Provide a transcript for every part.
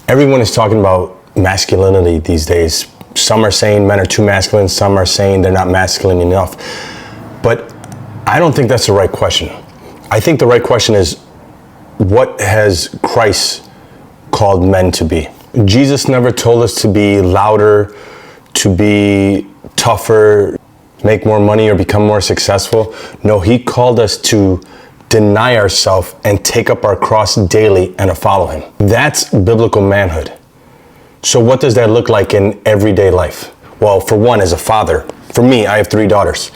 Everyone is talking about masculinity these days. Some are saying men are too masculine, some are saying they're not masculine enough. But I don't think that's the right question. I think the right question is, what has Christ called men to be? Jesus never told us to be louder, to be tougher, make more money, or become more successful. No, he called us to deny ourselves and take up our cross daily and to follow him. That's biblical manhood. So what does that look like in everyday life? Well, for one, as a father, for me, I have 3 daughters,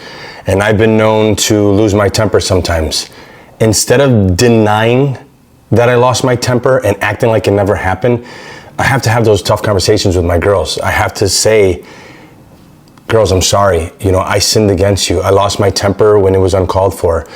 and I've been known to lose my temper sometimes. Instead of denying that I lost my temper and acting like it never happened, I have to have those tough conversations with my girls. I have to say, girls, I'm sorry. I sinned against you. I lost my temper when it was uncalled for.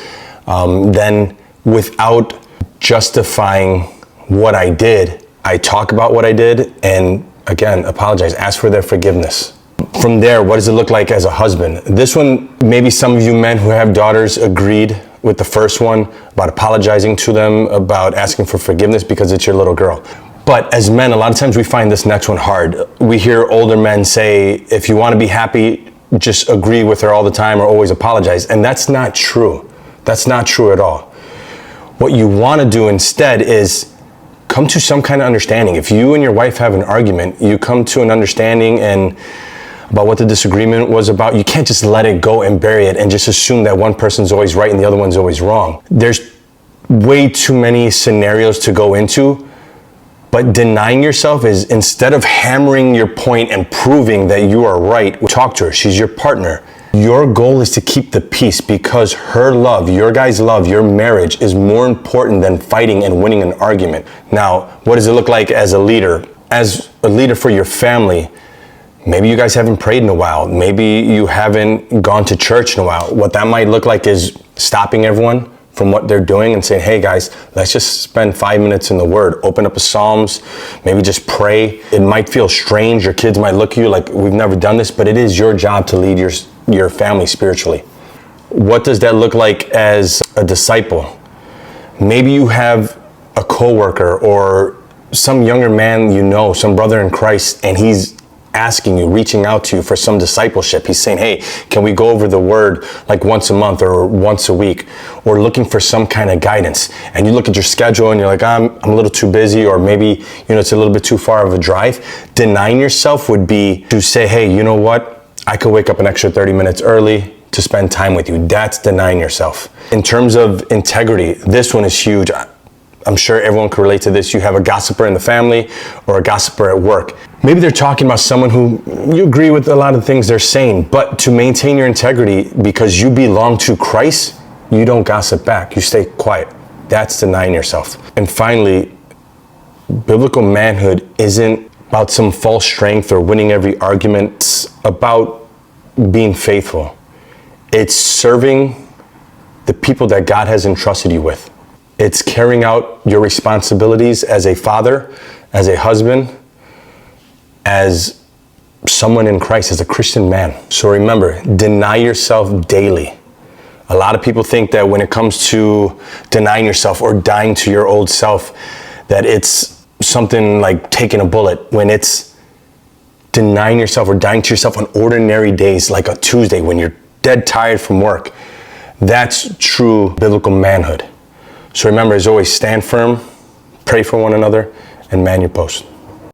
Then without justifying what I did, I talk about what I did and again, apologize, ask for their forgiveness. From there, what does it look like as a husband? This one, maybe some of you men who have daughters agreed with the first one about apologizing to them, about asking for forgiveness because it's your little girl. But as men, a lot of times we find this next one hard. We hear older men say, if you want to be happy, just agree with her all the time or always apologize. And that's not true. That's not true at all. What you want to do instead is come to some kind of understanding. If you and your wife have an argument, you come to an understanding and about what the disagreement was about. You can't just let it go and bury it and just assume that one person's always right and the other one's always wrong. There's way too many scenarios to go into, but denying yourself is, instead of hammering your point and proving that you are right, talk to her. She's your partner. Your goal is to keep the peace because her love, your guys' love, your marriage is more important than fighting and winning an argument. Now, what does it look like as a leader? As a leader for your family, maybe you guys haven't prayed in a while. Maybe you haven't gone to church in a while. What that might look like is stopping everyone from what they're doing and saying, hey guys, let's just spend 5 minutes in the Word. Open up a Psalms, maybe just pray. It might feel strange. Your kids might look at you like, we've never done this, but it is your job to lead your family spiritually. What does that look like as a disciple? Maybe you have a coworker or some younger man some brother in Christ, and he's asking you, reaching out to you for some discipleship. He's saying, hey, can we go over the Word like once a month or once a week? Or looking for some kind of guidance. And you look at your schedule and you're like, I'm a little too busy, or maybe it's a little bit too far of a drive. Denying yourself would be to say, hey, you know what? I could wake up an extra 30 minutes early to spend time with you. That's denying yourself. In terms of integrity, this one is huge. I'm sure everyone can relate to this. You have a gossiper in the family or a gossiper at work. Maybe they're talking about someone who you agree with a lot of things they're saying, but to maintain your integrity, because you belong to Christ, you don't gossip back. You stay quiet. That's denying yourself. And finally, biblical manhood isn't about some false strength or winning every argument. It's about being faithful. It's serving the people that God has entrusted you with. It's carrying out your responsibilities as a father, as a husband, as someone in Christ, as a Christian man. So remember, deny yourself daily. A lot of people think that when it comes to denying yourself or dying to your old self, that it's something like taking a bullet, when it's denying yourself or dying to yourself on ordinary days, like a Tuesday when you're dead tired from work. That's true biblical manhood. So remember, as always, stand firm, pray for one another, and man your post.